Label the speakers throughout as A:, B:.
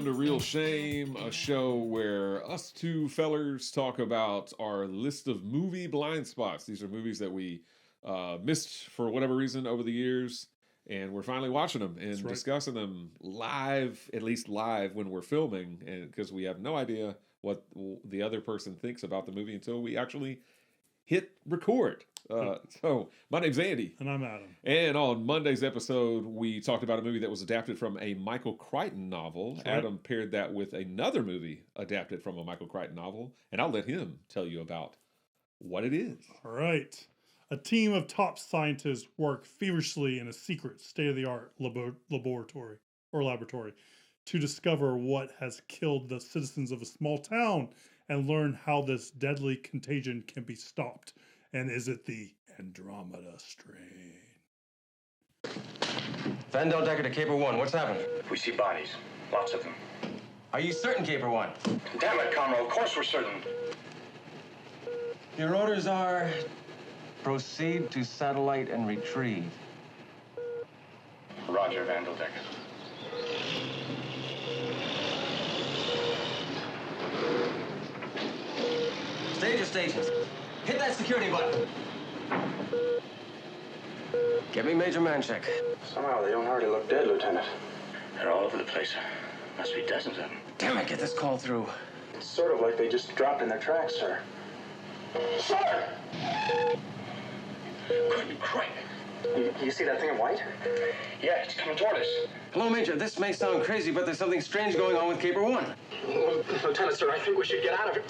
A: to Real Shame, a show where us two fellers talk about our list of movie blind spots. These are movies that we missed for whatever reason over the years, and we're finally watching them and discussing them live, at least live when we're filming, and because we have no idea what the other person thinks about the movie until we actually hit record. So my name's Andy.
B: And I'm Adam.
A: And on Monday's episode, we talked about a movie that was adapted from a Michael Crichton novel.
B: That's right.
A: Adam paired that with another movie adapted from a Michael Crichton novel. And I'll let him tell you about what it is.
B: All right. A team of top scientists work feverishly in a secret state-of-the-art laboratory to discover what has killed the citizens of a small town and learn how this deadly contagion can be stopped. And is it the Andromeda Strain?
C: Vandal Decker to Caper 1, what's happened?
D: We see bodies. Lots of them.
C: Are you certain, Caper 1?
D: Damn it, Conroe, of course we're certain.
C: Your orders are... proceed to satellite and retrieve.
D: Roger, Vandal Decker.
C: Stage your stations. Hit that security button. Get me Major Mancheck.
D: Somehow they don't hardly look dead, Lieutenant. They're all over the place. Must be dozens of them.
C: Damn it, get this call through.
D: It's sort of like they just dropped in their tracks, sir. Sir! Good Christ. You see that thing in white? Yeah, it's coming toward us.
C: Hello, Major. This may sound crazy, but there's something strange going on with Caper 1.
D: Lieutenant, sir, I think we should get out of it.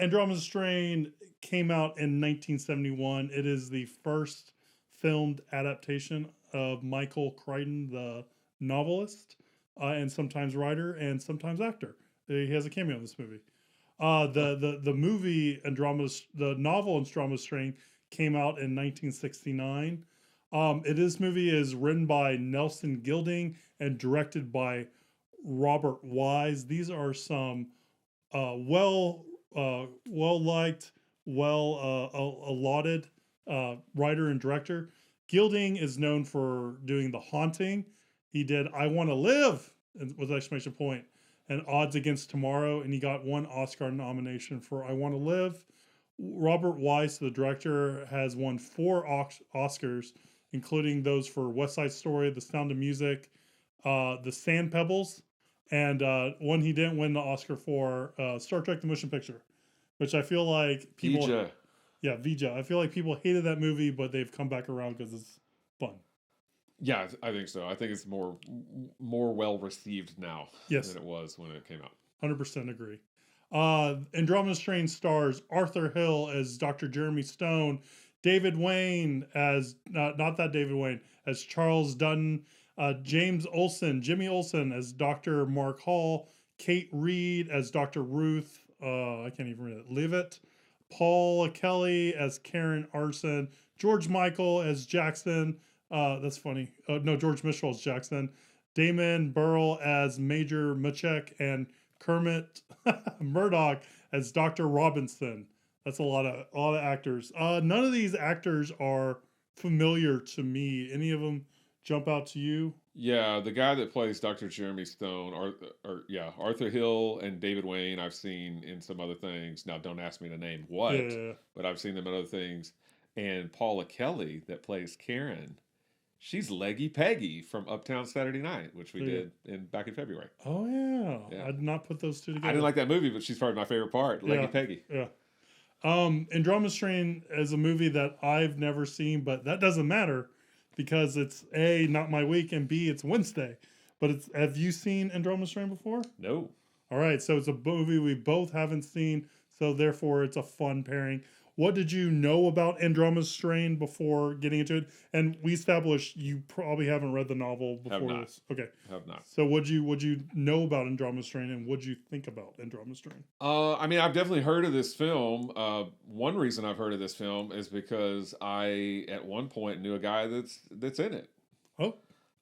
B: Andromeda Strain came out in 1971. It is the first filmed adaptation of Michael Crichton, the novelist, and sometimes writer and sometimes actor. He has a cameo in this movie. The movie the novel Andromeda Strain came out in 1969. This movie is written by Nelson Gilding and directed by Robert Wise. These are some well-liked, allotted writer and director. Gilding is known for doing The Haunting. He did I Want to Live with exclamation point and Odds Against Tomorrow, and he got one Oscar nomination for I Want to Live. Robert Wise, the director, has won 4 Oscars, including those for West Side Story, The Sound of Music, The Sand Pebbles, and one he didn't win the Oscar for, Star Trek: The Motion Picture, which I feel like people...
A: Vija.
B: Yeah, Vija. I feel like people hated that movie, but they've come back around because it's fun.
A: Yeah, I think so. I think it's more well received now than it was when it came out.
B: 100% agree. Andromeda Strain stars Arthur Hill as Dr. Jeremy Stone, David Wayne as, not that David Wayne, as Charles Dutton, Jimmy Olsen as Dr. Mark Hall, Kate Reed as Dr. Ruth, I can't even read it, Leavitt, Paula Kelly as Karen Arson, George Michael as Jackson, that's funny. No, George Mitchell as Jackson. Damon Burrell as Major Muchek, and Kermit Murdoch as Dr. Robinson. That's a lot of actors. None of these actors are familiar to me. Any of them jump out to you?
A: Yeah, the guy that plays Dr. Jeremy Stone, Arthur Hill and David Wayne, I've seen in some other things. Now, don't ask me to name what, but I've seen them in other things. And Paula Kelly that plays Karen, she's Leggy Peggy from Uptown Saturday Night, which we did back in February.
B: Oh, yeah. I did not put those two together.
A: I didn't like that movie, but she's probably my favorite part, Leggy Peggy.
B: Yeah. Andromeda Strain is a movie that I've never seen, but that doesn't matter because it's A, not my week, and B, it's Wednesday. But have you seen Andromeda Strain before?
A: No.
B: All right, so it's a movie we both haven't seen, so therefore it's a fun pairing. What did you know about Andromeda Strain before getting into it? And we established you probably haven't read the novel before this. Okay.
A: Have not.
B: So what'd you know about Andromeda Strain, and what'd you think about Andromeda Strain?
A: I mean, I've definitely heard of this film. One reason I've heard of this film is because I, at one point, knew a guy that's in it.
B: Oh.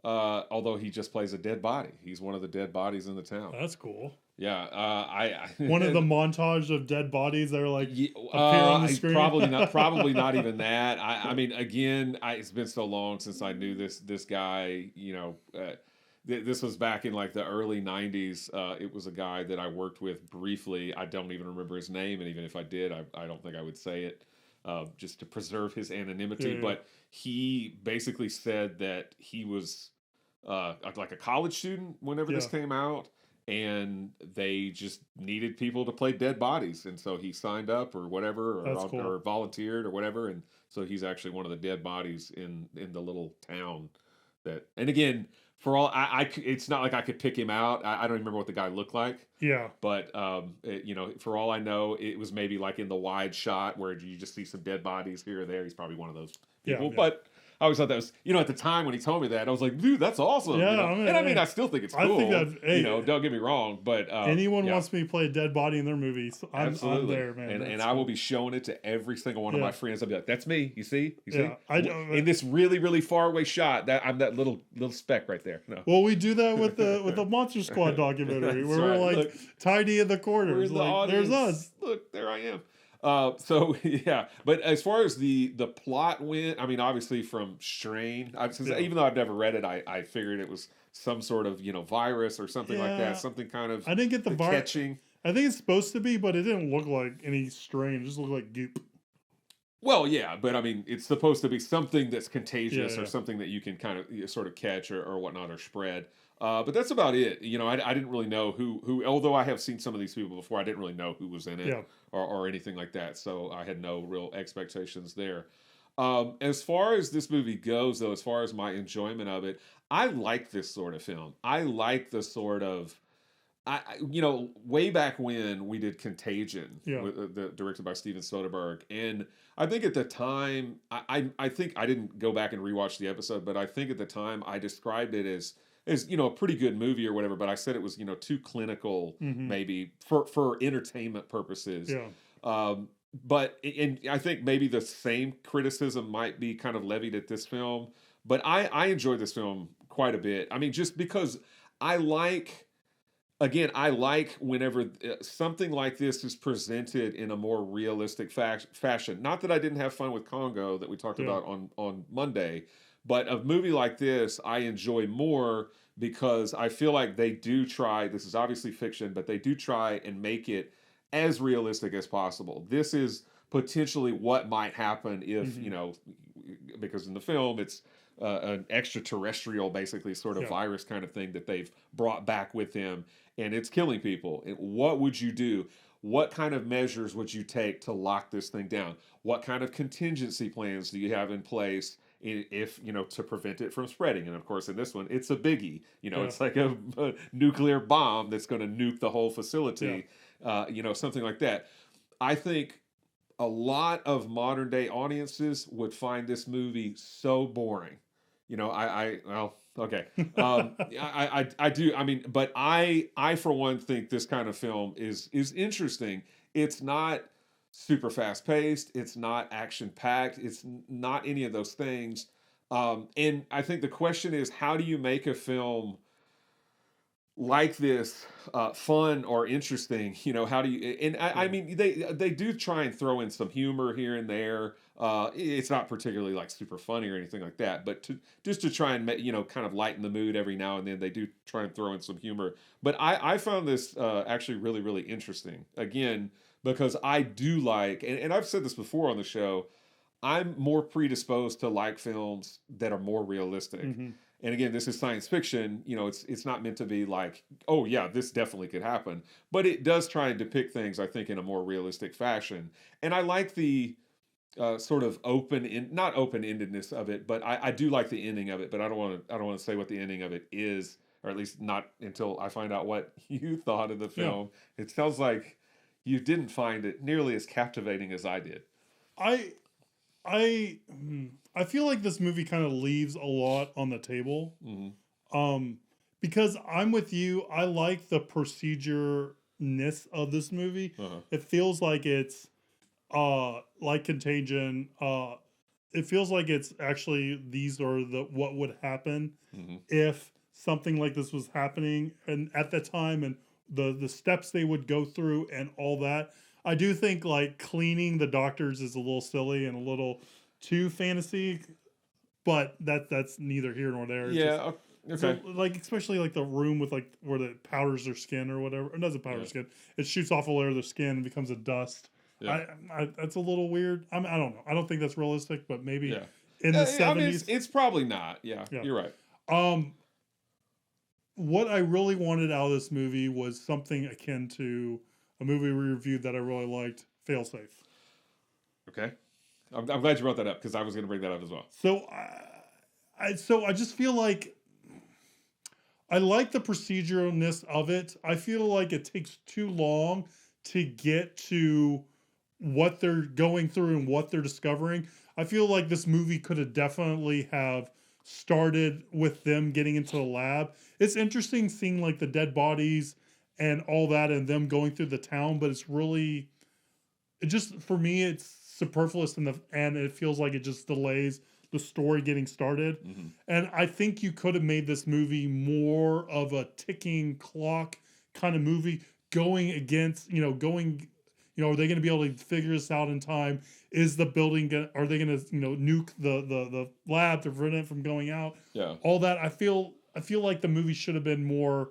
A: Although he just plays a dead body. He's one of the dead bodies in the town.
B: That's cool.
A: Yeah,
B: One of the montage of dead bodies that are like
A: yeah,
B: appear on the screen.
A: Probably not even that. I mean, again, it's been so long since I knew this guy. You know, this was back in like the early '90s. It was a guy that I worked with briefly. I don't even remember his name, and even if I did, I don't think I would say it, just to preserve his anonymity.
B: Yeah.
A: But he basically said that he was like a college student whenever this came out, and they just needed people to play dead bodies, and so he signed up or whatever, or volunteered or whatever, and so he's actually one of the dead bodies in the little town. That, and again, for all it's not like I could pick him out. I don't even remember what the guy looked like.
B: Yeah,
A: but you know, for all I know, it was maybe like in the wide shot where you just see some dead bodies here or there. He's probably one of those people, but. I always thought that was, you know, at the time when he told me that, I was like, dude, that's awesome.
B: Yeah,
A: you know? I mean, I still think it's cool.
B: I think that,
A: you know, don't get me wrong, but
B: anyone wants me to play a dead body in their movies, I'm there, man.
A: And I will be showing it to every single one of my friends. I'll be like, that's me. You see? In this really, really far away shot, that I'm that little speck right there. No.
B: Well, we do that with the Monster Squad documentary, where we're like, look, tiny in the corners. Like, there's us.
A: Look, there I am. So yeah, but as far as the plot went, I mean, obviously from Strain, even though I've never read it, I figured it was some sort of, you know, virus or something like that, something kind of.
B: I didn't get the virus
A: catching.
B: I think it's supposed to be, but it didn't look like any strain. It just looked like goop.
A: Well, yeah, but I mean, it's supposed to be something that's contagious or something that you can kind of sort of catch or whatnot or spread. But that's about it. You know, I didn't really know who, although I have seen some of these people before, I didn't really know who was in it or anything like that. So I had no real expectations there. As far as this movie goes, though, as far as my enjoyment of it, I like this sort of film. I like the sort of, you know, way back when we did Contagion, directed by Steven Soderbergh, and I think at the time, I think I didn't go back and rewatch the episode, but I think at the time I described it as you know, a pretty good movie or whatever, but I said it was, you know, too clinical maybe for entertainment purposes. But and I think maybe the same criticism might be kind of levied at this film, but I enjoyed this film quite a bit. I mean, just because I like whenever something like this is presented in a more realistic fashion. Not that I didn't have fun with Congo that we talked about on Monday, but a movie like this I enjoy more because I feel like they do try, this is obviously fiction, but they do try and make it as realistic as possible. This is potentially what might happen if, you know, because in the film it's an extraterrestrial, basically sort of virus kind of thing that they've brought back with them, and it's killing people. And what would you do? What kind of measures would you take to lock this thing down? What kind of contingency plans do you have in place if, you know, to prevent it from spreading? And of course, in this one, it's a biggie. You know, it's like a nuclear bomb that's going to nuke the whole facility. You know, something like that. I think a lot of modern day audiences would find this movie so boring. You know, well, okay. I do. I mean, but I for one think this kind of film is interesting. It's not super fast paced. It's not action packed. It's not any of those things. And I think the question is, how do you make a film like this fun or interesting? You know, how do you, and I mean, they do try and throw in some humor here and there. It's not particularly like super funny or anything like that, but just to try and, you know, kind of lighten the mood every now and then, they do try and throw in some humor. But I found this actually really, really interesting, again, because I do like, and I've said this before on the show, I'm more predisposed to like films that are more realistic. And again, this is science fiction. You know, it's not meant to be like, oh yeah, this definitely could happen. But it does try and depict things, I think, in a more realistic fashion. And I like the sort of not open-endedness of it, but I do like the ending of it. But I don't want to say what the ending of it is, or at least not until I find out what you thought of the film. It sounds like you didn't find it nearly as captivating as I did.
B: I feel like this movie kind of leaves a lot on the table. Because I'm with you. I like the procedure-ness of this movie. It feels like it's like Contagion, it feels like it's actually these are the what would happen
A: Hmm.
B: if something like this was happening and at the time, and the steps they would go through and all that. I do think like cleaning the doctors is a little silly and a little too fantasy, but that's neither here nor there. It's just
A: Yeah.
B: so
A: Okay.
B: like especially like the room with like where it powders their skin or whatever. It doesn't powder
A: Yeah.
B: skin. It shoots off a layer of their skin and becomes a dust.
A: Yeah.
B: That's a little weird. I don't know. I don't think that's realistic, but maybe
A: Yeah.
B: in the
A: I mean,
B: '70s.
A: it's probably not. Yeah,
B: Yeah.
A: you're right.
B: Um, what I really wanted out of this movie was something akin to a movie we reviewed that I really liked, Failsafe.
A: Okay. I'm glad you brought that up because I was going to bring that up as well.
B: So I just feel like I like the proceduralness of it. I feel like it takes too long to get to what they're going through and what they're discovering. I feel like this movie could have definitely have started with them getting into the lab. It's interesting seeing like the dead bodies and all that and them going through the town, but it's really it just for me it's superfluous and it feels like it just delays the story getting started.
A: Hmm.
B: And I think you could have made this movie more of a ticking clock kind of movie going against, going, are they going to be able to figure this out in time? Is the building going to, are they going to, nuke the lab to prevent it from going out?
A: Yeah.
B: All that. I feel like the movie should have been more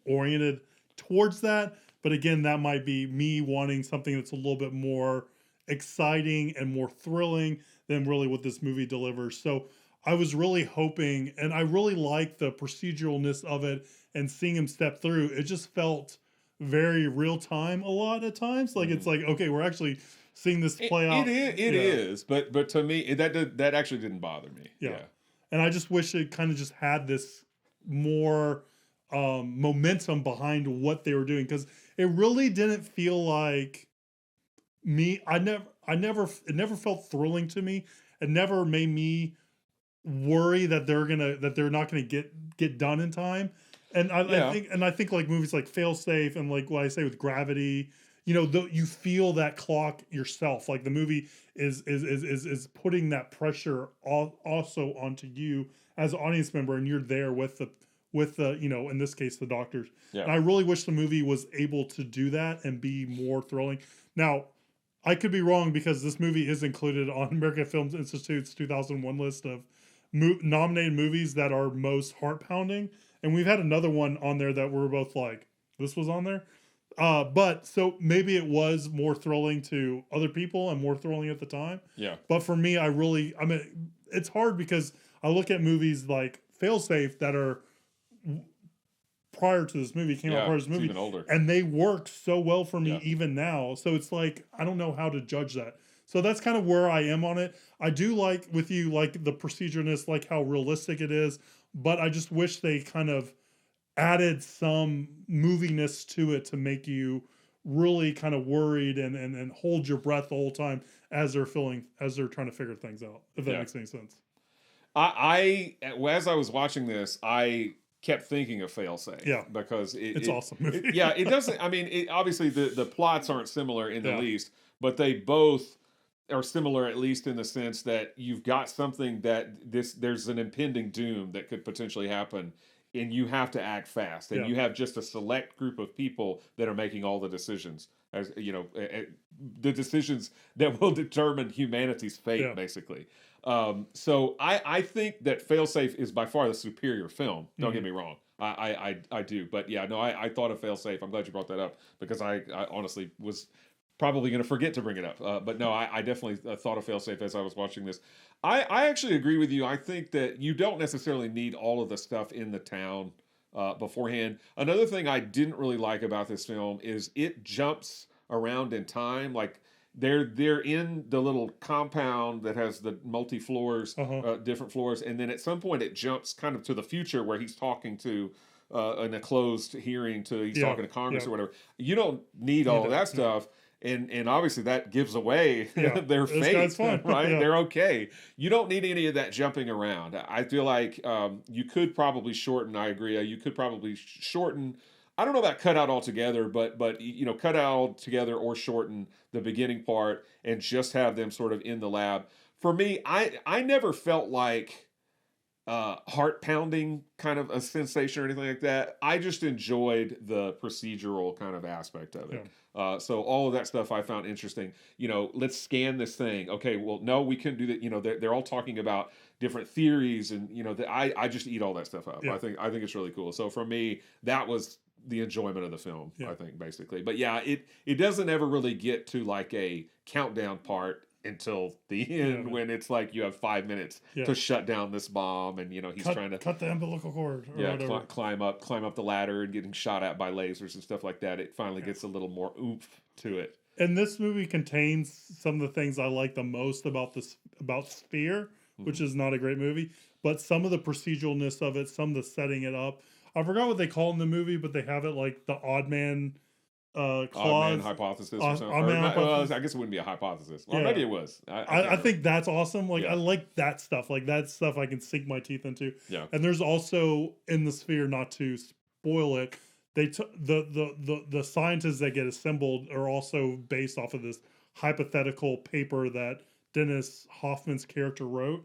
B: oriented towards that. But again, that might be me wanting something that's a little bit more exciting and more thrilling than really what this movie delivers. So I was really hoping, and I really liked the proceduralness of it and seeing him step through. It just felt very real time a lot of times. Like it's like, okay, we're actually seeing this play out.
A: It is, but to me that actually didn't bother me.
B: Yeah. And I just wish it kind of just had this more momentum behind what they were doing, because it really didn't feel like me. It never felt thrilling to me. It never made me worry that they're not gonna get done in time. And I think like movies like Failsafe and like what I say with Gravity, you feel that clock yourself. Like the movie is putting that pressure also onto you as an audience member, and you're there with the in this case the doctors.
A: Yeah.
B: And I really wish the movie was able to do that and be more thrilling. Now, I could be wrong because this movie is included on American Film Institute's 2001 list of nominated movies that are most heart pounding, and we've had another one on there that we're both like, this was on there. But so maybe it was more thrilling to other people and more thrilling at the time.
A: Yeah.
B: But for me, I mean, it's hard because I look at movies like Failsafe that are prior to this movie, came out prior to this movie,
A: even older.
B: and they work so well for me
A: Yeah.
B: even now. So it's like, I don't know how to judge that. So that's kind of where I am on it. I do like with you, like the procedureness, like how realistic it is, but I just wish they kind of added some moviness to it to make you really kind of worried and hold your breath the whole time as they're trying to figure things out, if that makes any sense.
A: As I was watching this, I kept thinking of Failsafe.
B: Yeah.
A: Because
B: it's awesome movie.
A: it doesn't, I mean, obviously the plots aren't similar in the least, but they both are similar at least in the sense that you've got something that there's an impending doom that could potentially happen, and you have to act fast, and you have just a select group of people that are making all the decisions, as the decisions that will determine humanity's fate, basically. So I think that Failsafe is by far the superior film. Don't get me wrong. I do. But yeah, no, I thought of Failsafe. I'm glad you brought that up because I honestly was probably going to forget to bring it up. But no, I definitely thought of Failsafe as I was watching this. I actually agree with you. I think that you don't necessarily need all of the stuff in the town beforehand. Another thing I didn't really like about this film is it jumps around in time. Like they're in the little compound that has the multi floors, different floors, and then at some point it jumps kind of to the future where he's talking to in a closed hearing he's talking to Congress or whatever. You don't need all of that stuff. And obviously that gives away their fate, right? They're okay. You don't need any of that jumping around. I feel like you could probably shorten. I agree. You could probably shorten. I don't know about cut out altogether, but cut out altogether or shorten the beginning part and just have them sort of in the lab for me, I never felt like heart pounding kind of a sensation or anything like that. I just enjoyed the procedural kind of aspect of it. So all of that stuff I found interesting. Let's scan this thing. Okay, well, no, we couldn't do that. They're all talking about different theories, and I just eat all that stuff up.
B: Yeah.
A: I think it's really cool. So for me, that was the enjoyment of the film.
B: Yeah.
A: I think basically, but yeah, it doesn't ever really get to like a countdown part until the end when it's like you have 5 minutes to shut down this bomb, and he's trying to
B: cut the umbilical cord or whatever.
A: climb up the ladder and getting shot at by lasers and stuff like that. It finally gets a little more oomph to it.
B: And this movie contains some of the things I like the most about Sphere, which is not a great movie, but some of the proceduralness of it, some of the setting it up. I forgot what they call it in the movie, but they have it like the odd man clause.
A: Odd man hypothesis or something. Well, I guess it wouldn't be a hypothesis. Well, maybe it was.
B: I think that's awesome. Like I like that stuff. Like that stuff I can sink my teeth into.
A: Yeah.
B: And there's also in the Sphere, not to spoil it, the scientists that get assembled are also based off of this hypothetical paper that Dennis Hoffman's character wrote.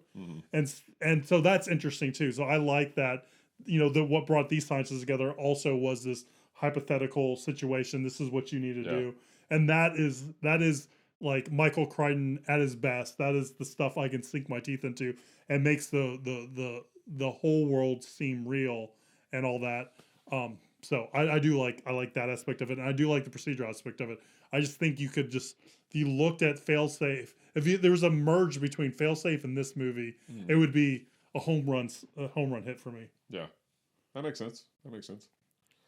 B: And so that's interesting too. So I like that, what brought these scientists together also was this hypothetical situation. This is what you need to do. And that is like Michael Crichton at his best. That is the stuff I can sink my teeth into and makes the whole world seem real and all that. So I like that aspect of it, and I do like the procedural aspect of it. I just think you could if you looked at Failsafe, there was a merge between Failsafe and this movie, it would be a home run hit for me.
A: Yeah, that makes sense.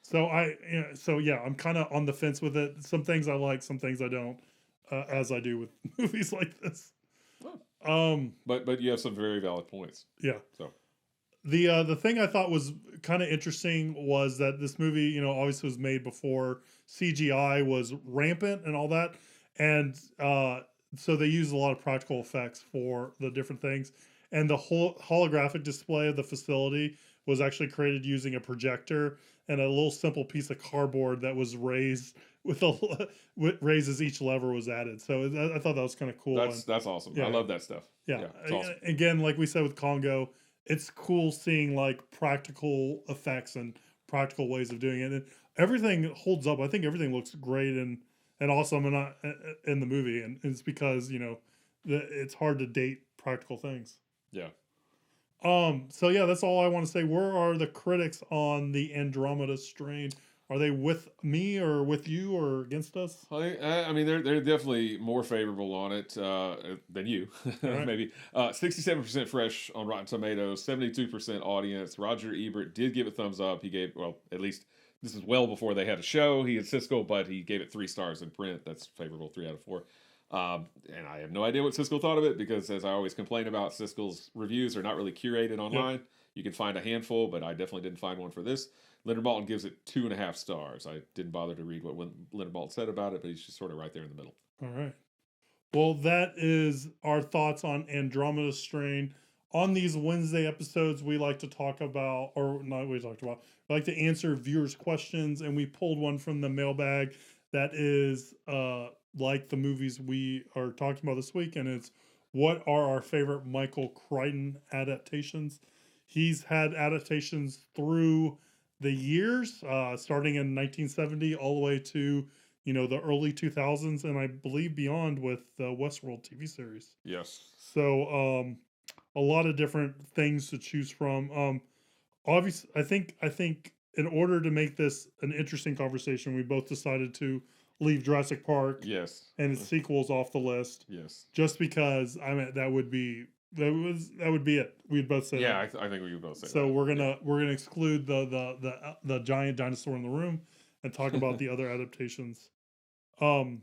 B: So I'm kind of on the fence with it. Some things I like, some things I don't, as I do with movies like this.
A: But you have some very valid points.
B: Yeah.
A: So.
B: The thing I thought was kind of interesting was that this movie, obviously was made before CGI was rampant and all that. And so they used a lot of practical effects for the different things. And the whole holographic display of the facility was actually created using a projector and a little simple piece of cardboard that was raised with raises each lever was added. So I thought that was kind of cool.
A: That's awesome. Yeah. I love that stuff.
B: Yeah.
A: It's awesome.
B: Again, like we said with Congo, it's cool seeing like practical effects and practical ways of doing it. And everything holds up. I think everything looks great and awesome in the movie. And it's because, it's hard to date practical things.
A: Yeah.
B: So yeah, that's all I want to say. Where are the critics on the Andromeda Strain? Are they with me or with you or against us?
A: I mean, they're definitely more favorable on it than you, right. Maybe. 67% fresh on Rotten Tomatoes, 72% audience. Roger Ebert did give it thumbs up. He gave, well, at least this is well before they had a show. He had Siskel, but he gave it 3 stars in print. That's favorable, 3 out of 4. And I have no idea what Siskel thought of it because, as I always complain about, Siskel's reviews are not really curated online. Yep. You can find a handful, but I definitely didn't find one for this. Leonard Maltin gives it 2.5 stars. I didn't bother to read what Leonard Maltin said about it, but he's just sort of right there in the middle.
B: All right. Well, that is our thoughts on Andromeda Strain. On these Wednesday episodes, we like to talk about, or not we talked about, we like to answer viewers' questions, and we pulled one from the mailbag that is like the movies we are talking about this week, and it's what are our favorite Michael Crichton adaptations? He's had adaptations through the years, starting in 1970 all the way to, the early 2000s, and I believe beyond with the Westworld TV series.
A: Yes.
B: So a lot of different things to choose from. Obviously, I think in order to make this an interesting conversation, we both decided to leave Jurassic Park and its sequels off the list.
A: Yes.
B: Just because that would be it. We'd both say
A: that. I think we would both say
B: so
A: that.
B: we're gonna exclude the giant dinosaur in the room and talk about the other adaptations. Do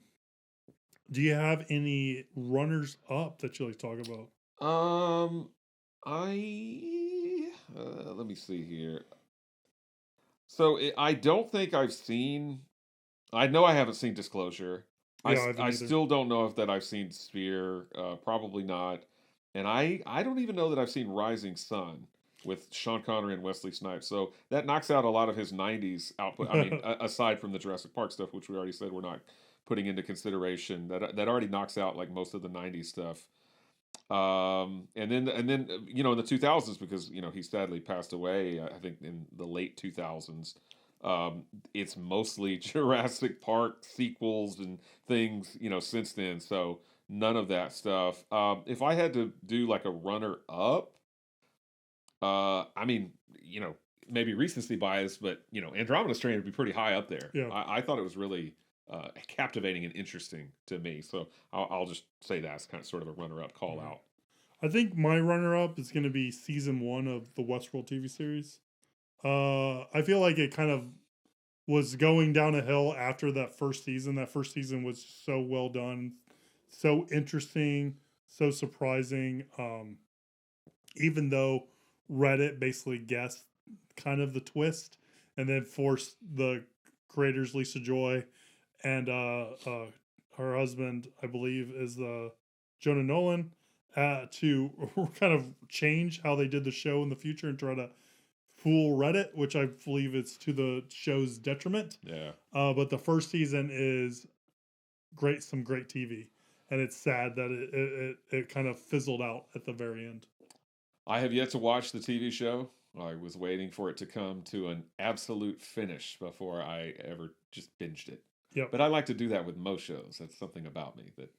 B: you have any runners up that you like to talk about?
A: Let me see here. So I don't think I've seen. I know I haven't seen Disclosure. I still don't know if that I've seen Sphere. Probably not. And I don't even know that I've seen Rising Sun with Sean Connery and Wesley Snipes. So that knocks out a lot of his 90s output. I mean, aside from the Jurassic Park stuff, which we already said we're not putting into consideration, that already knocks out like most of the 90s stuff. And then in the 2000s, because he sadly passed away, I think in the late 2000s. It's mostly Jurassic Park sequels and things, since then. So none of that stuff. If I had to do like a runner up, I mean, maybe recency bias, but Andromeda Strain would be pretty high up there.
B: Yeah.
A: I thought it was really captivating and interesting to me. So I'll just say that's kind of sort of a runner up call out.
B: I think my runner up is going to be season 1 of the Westworld TV series. I feel like it kind of was going down a hill after that first season. That first season was so well done, so interesting, so surprising. Even though Reddit basically guessed kind of the twist and then forced the creators, Lisa Joy and her husband, I believe, is Jonah Nolan, to kind of change how they did the show in the future and try to fool Reddit, which I believe is to the show's detriment.
A: Yeah.
B: But the first season is great, some great TV, and it's sad that it kind of fizzled out at the very end.
A: I have yet to watch the TV show. I was waiting for it to come to an absolute finish before I ever just binged it.
B: Yep.
A: But I like to do that with most shows. That's something about me that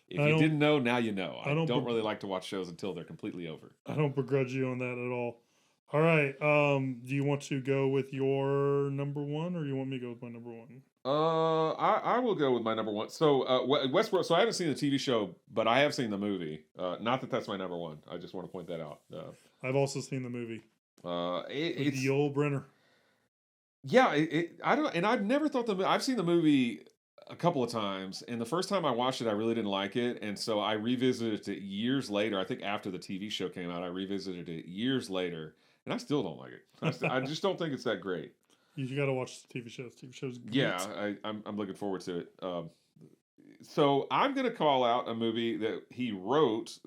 A: if
B: I
A: you
B: don't-
A: didn't know, now you know. I
B: don't
A: don't
B: be-
A: really like to watch shows until they're completely over.
B: I don't begrudge you on that at all. All right. Do you want to go with your number one, or you want me to go with my number one?
A: I will go with my number one. So Westworld. So I haven't seen the TV show, but I have seen the movie. Not that that's my number one. I just want to point that out.
B: I've also seen the movie.
A: It's
B: Yul Brynner.
A: yeah. I don't, and I've never thought I've seen the movie a couple of times, and the first time I watched it, I really didn't like it, and so I revisited it years later. I think after the TV show came out, I revisited it years later, and I still don't like it. I just don't think it's that great.
B: You got to watch the TV show. The TV show's great.
A: Yeah, I'm looking forward to it. So I'm going to call out a movie that he wrote.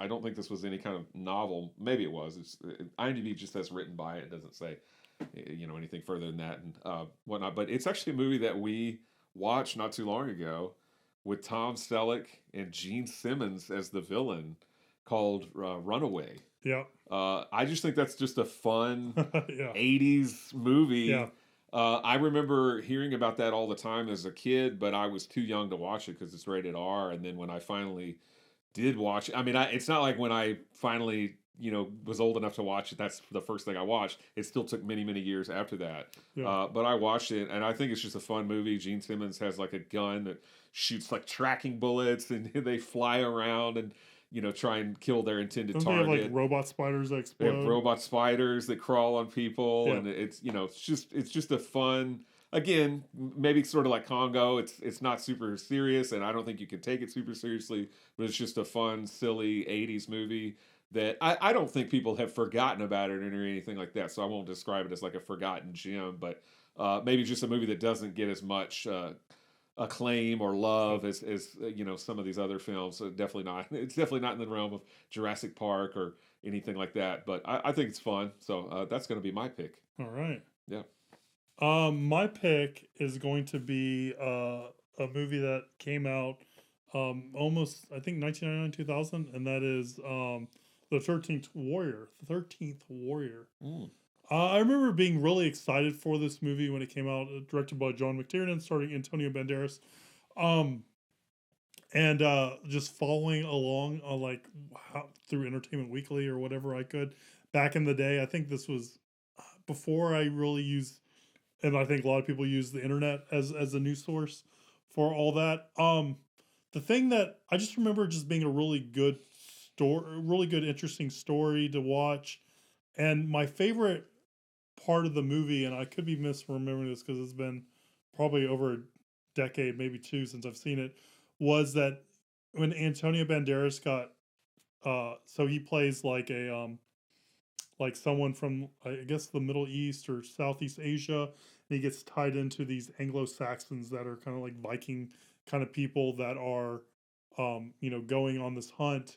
A: I don't think this was any kind of novel. Maybe it was. It's IMDb just says written by. It doesn't say, anything further than that and whatnot. But it's actually a movie that we watched not too long ago with Tom Selleck and Gene Simmons as the villain, called Runaway.
B: Yeah.
A: I just think that's just a fun
B: Yeah.
A: 80s movie.
B: Yeah.
A: I remember hearing about that all the time as a kid, but I was too young to watch it because it's rated R. And then when I finally did watch it, I mean, it's not like when I finally, was old enough to watch it, that's the first thing I watched. It still took many, many years after that.
B: Yeah.
A: But I watched it, and I think it's just a fun movie. Gene Simmons has like a gun that shoots like tracking bullets, and they fly around and try and kill their intended
B: Don't
A: target.
B: they have like robot spiders that
A: They have
B: explode?
A: robot spiders that crawl on people,
B: Yeah.
A: and it's just a fun. Again, maybe sort of like Congo. It's not super serious, and I don't think you can take it super seriously. But it's just a fun, silly '80s movie that I don't think people have forgotten about it or anything like that. So I won't describe it as like a forgotten gem, but maybe just a movie that doesn't get as much acclaim or love as some of these other films. So definitely not. It's definitely not in the realm of Jurassic Park or anything like that. But I think it's fun. So that's going to be my pick.
B: All right.
A: Yeah.
B: My pick is going to be a movie that came out almost, I think, 1999, 2000, and that is The 13th Warrior. The 13th Warrior.
A: Mm.
B: I remember being really excited for this movie when it came out, directed by John McTiernan, starring Antonio Banderas, and just following along through Entertainment Weekly or whatever I could back in the day. I think this was before I really used, and I think a lot of people use the internet as a news source for all that. The thing that I just remember just being a really good story, really good, interesting story to watch. And my favorite part of the movie, and I could be misremembering this because it's been probably over a decade, maybe two, since I've seen it, was that when Antonio Banderas got, so he plays like a, like someone from, I guess, the Middle East or Southeast Asia, and he gets tied into these Anglo-Saxons that are kind of like Viking kind of people that are, going on this hunt.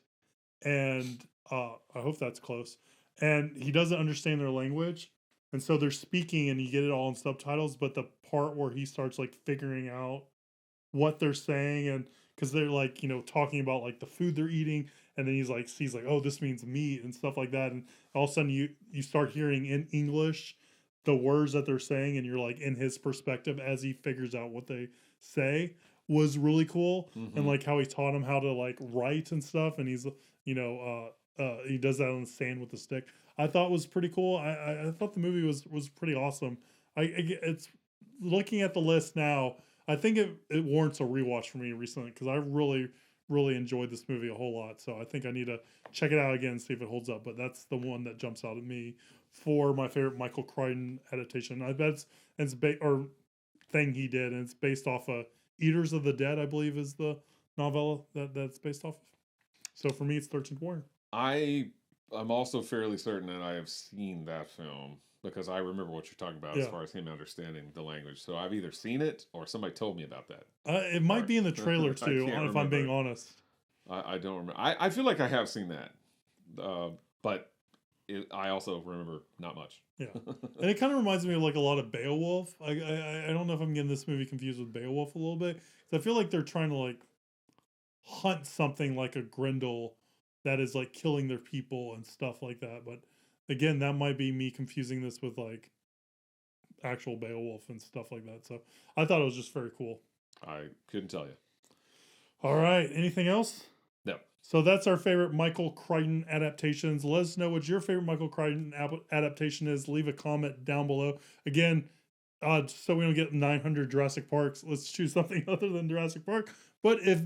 B: And I hope that's close. And he doesn't understand their language. And so they're speaking and you get it all in subtitles. But the part where he starts like figuring out what they're saying and because they're like, talking about like the food they're eating, and then he's like, oh, this means meat and stuff like that, and all of a sudden you start hearing in English the words that they're saying, and you're like in his perspective as he figures out what they say, was really cool. And like how he taught him how to like write and stuff, and he's he does that on the sand with the stick. I thought was pretty cool. I thought the movie was pretty awesome. It's looking at the list now. I think it warrants a rewatch for me recently, because I really enjoyed this movie a whole lot. So I think I need to check it out again and see if it holds up. But that's the one that jumps out at me for my favorite Michael Crichton adaptation. I bet it's or thing he did, and it's based off of Eaters of the Dead, I believe, is the novella that's based off of. So for me, it's 13th Warrior.
A: I'm also fairly certain that I have seen that film, because I remember what you're talking about as far as him understanding the language. So I've either seen it or somebody told me about that.
B: It might be in the trailer too, if I'm being honest.
A: I don't remember. I feel like I have seen that, but I also remember not much.
B: Yeah, and it kind of reminds me of like a lot of Beowulf. I don't know if I'm getting this movie confused with Beowulf a little bit, because I feel like they're trying to like hunt something like a Grendel that is like killing their people and stuff like that. But again, that might be me confusing this with like actual Beowulf and stuff like that. So I thought it was just very cool.
A: I couldn't tell you.
B: All right. Anything else?
A: No.
B: So that's our favorite Michael Crichton adaptations. Let us know what your favorite Michael Crichton adaptation is. Leave a comment down below. Again, so we don't get 900 Jurassic Parks, let's choose something other than Jurassic Park. But if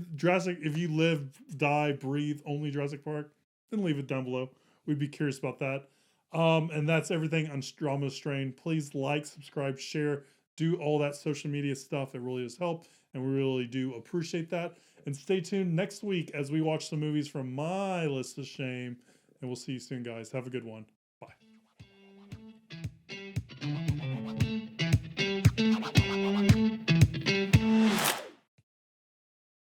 B: you live, die, breathe only Jurassic Park, then leave it down below. We'd be curious about that. And that's everything on Andromeda Strain. Please like, subscribe, share, do all that social media stuff. It really does help, and we really do appreciate that. And stay tuned next week as we watch some movies from my list of shame. And we'll see you soon, guys. Have a good one.